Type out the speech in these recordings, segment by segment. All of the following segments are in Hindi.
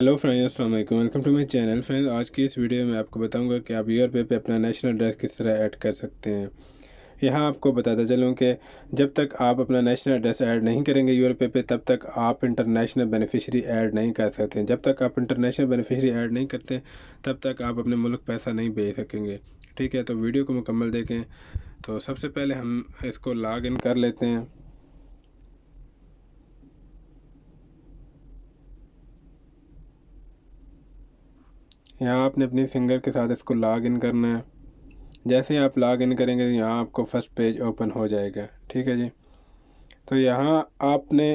हेलो फ्रेंड्स, अस्सलाम वालेकुम। Welcome to my channel. Friends, आज की इस वीडियो में आपको बताऊंगा कि आप यूआर पे अपना नेशनल एड्रेस किस तरह ऐड कर सकते हैं। यहाँ आपको बताता चलूँ कि जब तक आप अपना नेशनल एड्रेस ऐड नहीं करेंगे यूआर पे तब तक आप इंटरनेशनल बेनिफिशियरी ऐड नहीं कर सकते। जब तक आप इंटरनेशनल बेनिफिशियरी ऐड नहीं करते तब तक आप अपने मुल्क पैसा नहीं भेज सकेंगे। ठीक है, तो वीडियो को मुकम्मल देखें। तो सबसे पहले हम इसको लॉग इन कर लेते हैं। यहाँ आपने अपनी फिंगर के साथ इसको लॉग इन करना है। जैसे ही आप लॉग इन करेंगे यहाँ आपको फर्स्ट पेज ओपन हो जाएगा। ठीक है जी। तो यहाँ आपने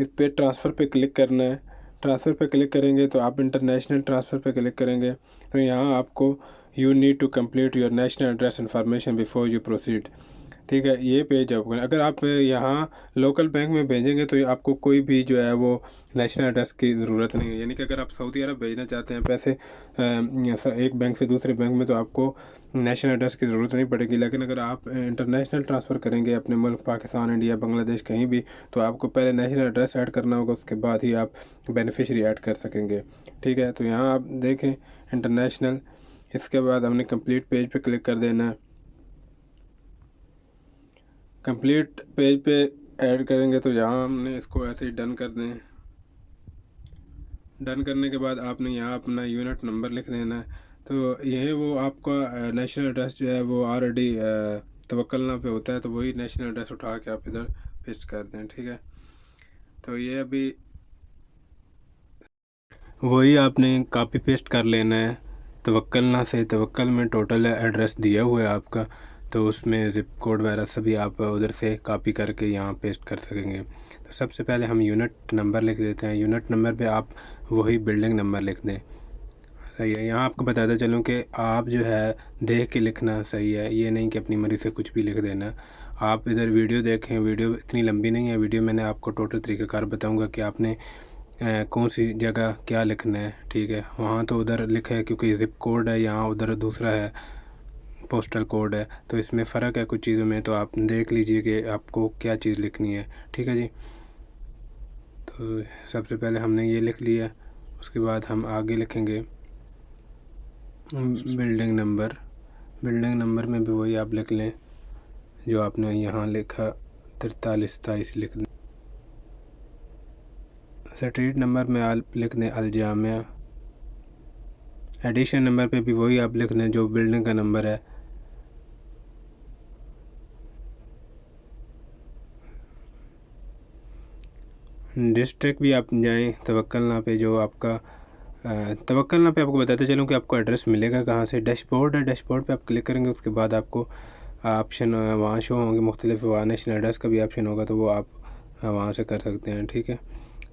इस पे ट्रांसफ़र पे क्लिक करना है। ट्रांसफ़र पे क्लिक करेंगे तो आप इंटरनेशनल ट्रांसफ़र पे क्लिक करेंगे तो यहाँ आपको you need to complete your national address information before you proceed. ठीक है, ये पेज ओपन। अगर आप यहाँ लोकल बैंक में भेजेंगे तो आपको कोई भी जो है वो नेशनल एड्रेस की ज़रूरत नहीं है। यानी कि अगर आप सऊदी अरब भेजना चाहते हैं पैसे एक बैंक से दूसरे बैंक में तो आपको नेशनल एड्रेस की ज़रूरत नहीं पड़ेगी। लेकिन अगर आप इंटरनेशनल ट्रांसफ़र करेंगे अपने मुल्क पाकिस्तान, इंडिया, बांग्लादेश कहीं भी, तो आपको पहले नेशनल एड्रेस ऐड करना होगा, उसके बाद ही आप बेनिफिशरी ऐड कर सकेंगे। ठीक है, तो यहाँ आप देखें इंटरनेशनल। इसके बाद हमने कंप्लीट पेज पे क्लिक कर देना है। कंप्लीट पेज पे ऐड करेंगे तो यहाँ हमने इसको ऐसे ही डन कर दें। डन करने के बाद आपने यहाँ अपना यूनिट नंबर लिख देना है। तो यह वो आपका नेशनल एड्रेस जो है वो ऑलरेडी तवक्कलना पे होता है, तो वही नेशनल एड्रेस उठा के आप इधर पेस्ट कर दें। ठीक है, तो ये अभी वही आपने कॉपी पेस्ट कर लेना है। तवक्कलना से, तवक्कल में टोटल एड्रेस दिया हुआ है आपका, तो उसमें ज़िप कोड वगैरह सभी आप उधर से कॉपी करके यहाँ पेस्ट कर सकेंगे। तो सबसे पहले हम यूनिट नंबर लिख देते हैं। यूनिट नंबर पे आप वही बिल्डिंग नंबर लिख दें। सही है। यहाँ आपको बताता चलूँ कि आप जो है देख के लिखना सही है, ये नहीं कि अपनी मर्ज़ी से कुछ भी लिख देना। आप इधर वीडियो देखें, वीडियो इतनी लंबी नहीं है। वीडियो मैंने आपको टोटल तरीक़ाकार बताऊँगा कि आपने कौन सी जगह क्या लिखना है। ठीक है, वहाँ तो उधर लिखा है क्योंकि ज़िप कोड है, यहाँ उधर दूसरा है, पोस्टल कोड है, तो इसमें फ़र्क है कुछ चीज़ों में। तो आप देख लीजिए कि आपको क्या चीज़ लिखनी है। ठीक है जी। तो सबसे पहले हमने ये लिख लिया, उसके बाद हम आगे लिखेंगे बिल्डिंग नंबर। बिल्डिंग नंबर में भी वही आप लिख लें जो आपने यहाँ लिखा, 4327 लिख दें। स्ट्रीट नंबर में आप लिख दें अलजामिया। एडिशन नंबर पे भी वही आप लिख दें जो बिल्डिंग का नंबर है। डिस्ट्रिक्ट भी आप जाएं तवक्कलना पे, जो आपका तवक्कलना पे आपको बताते चलूँ कि आपको एड्रेस मिलेगा कहाँ से। डैशबोर्ड है, डैशबोर्ड पे आप क्लिक करेंगे, उसके बाद आपको ऑप्शन वहाँ शो होंगे मुख्तलिफ। वहाँ नेशनल एड्रेस का भी ऑप्शन होगा, तो वो आप वहाँ से कर सकते हैं। ठीक है,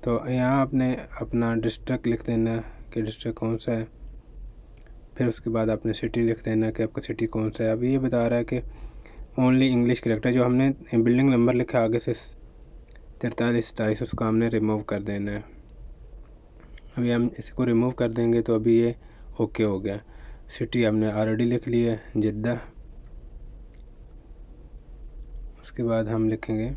तो यहाँ आपने अपना डिस्ट्रिक्ट लिख देना है कि डिस्ट्रिक्ट कौन सा है। फिर उसके बाद आपने सिटी लिख देना कि आपका सिटी कौन सा है। अभी ये बता रहा है कि ओनली इंग्लिश करेक्टर, जो हमने बिल्डिंग नंबर लिखा आगे से 4327, उसको हमने रिमूव कर देना है। अभी हम इसको रिमूव कर देंगे तो अभी ये ओके हो गया। सिटी हमने ऑलरेडी लिख लिया है, जिद्दा। उसके बाद हम लिखेंगे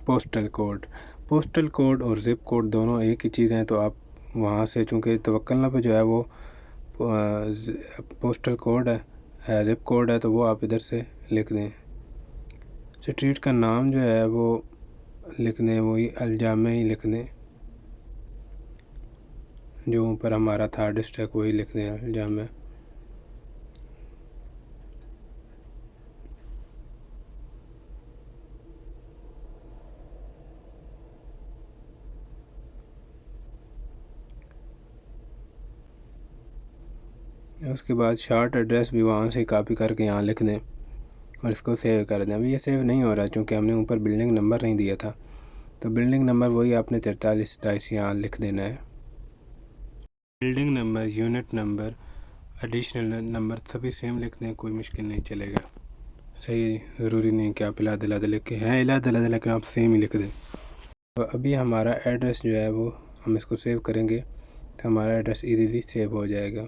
पोस्टल कोड। पोस्टल कोड और ज़िप कोड दोनों एक ही चीज़ हैं, तो आप वहाँ से, चूँकि तवक्कलना पे जो है वो पोस्टल कोड है, ज़िप कोड है, तो वो आप इधर से लिख दें। स्ट्रीट का नाम जो है वो लिख दें, वही अलजामे ही लिख दें, जो ऊपर हमारा था डिस्ट्रिक्ट वही लिख दें अलजामे। उसके बाद शार्ट एड्रेस भी वहाँ से कॉपी करके यहाँ लिख दें और इसको सेव कर दें। अभी ये सेव नहीं हो रहा क्योंकि हमने ऊपर बिल्डिंग नंबर नहीं दिया था, तो बिल्डिंग नंबर वही आपने 4327 यहाँ लिख देना है। Building number, unit number, additional number सभी सेम लिख दें, कोई मुश्किल नहीं चलेगा। सही, ज़रूरी नहीं कि आप इलाद इलाद लिख के हैं, इलाद इलाद लेकिन आप सेम ही लिख दें। तो अभी हमारा एड्रेस जो है वो हम इसको सेव करेंगे तो हमारा एड्रेस इजीली सेव हो जाएगा।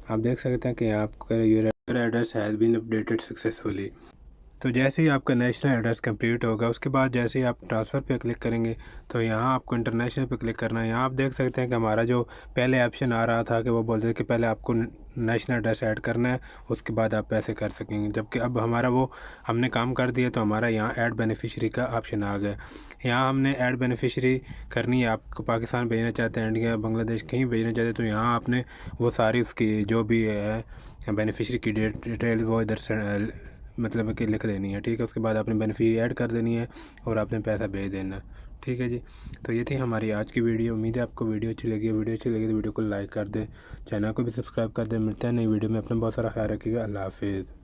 आप देख सकते हैं कि आपका your address has been updated successfully. तो जैसे ही आपका नेशनल एड्रेस कंप्लीट होगा उसके बाद जैसे ही आप ट्रांसफ़र पे क्लिक करेंगे तो यहाँ आपको इंटरनेशनल पे क्लिक करना है। यहाँ आप देख सकते हैं कि हमारा जो पहले ऑप्शन आ रहा था कि वो बोलते थे कि पहले आपको नेशनल एड्रेस ऐड करना है, उसके बाद आप पैसे कर सकेंगे, जबकि अब हमारा वो हमने काम कर दिया तो हमारा यहाँ ऐड बेनिफिशियरी का ऑप्शन आ गया। यहाँ हमने ऐड बेनिफिशियरी करनी है, आपको पाकिस्तान भेजना चाहते हैं, इंडिया, बांग्लादेश कहीं भेजना चाहते हैं, तो यहाँ आपने वो सारी उसकी जो भी है बेनिफिशियरी की डिटेल वो इधर से मतलब कि लिख देनी है, ठीक है। उसके बाद आपने बेनिफिशियरी ऐड कर देनी है और आपने पैसा भेज देना है, ठीक है जी। तो ये थी हमारी आज की वीडियो। उम्मीद है आपको वीडियो अच्छी लगी। वीडियो अच्छी लगी तो वीडियो को लाइक कर दें, चैनल को भी सब्सक्राइब कर दें। मिलते हैं नई वीडियो में। अपना बहुत सारा ख्याल रखिएगा। अल्लाह हाफिज़।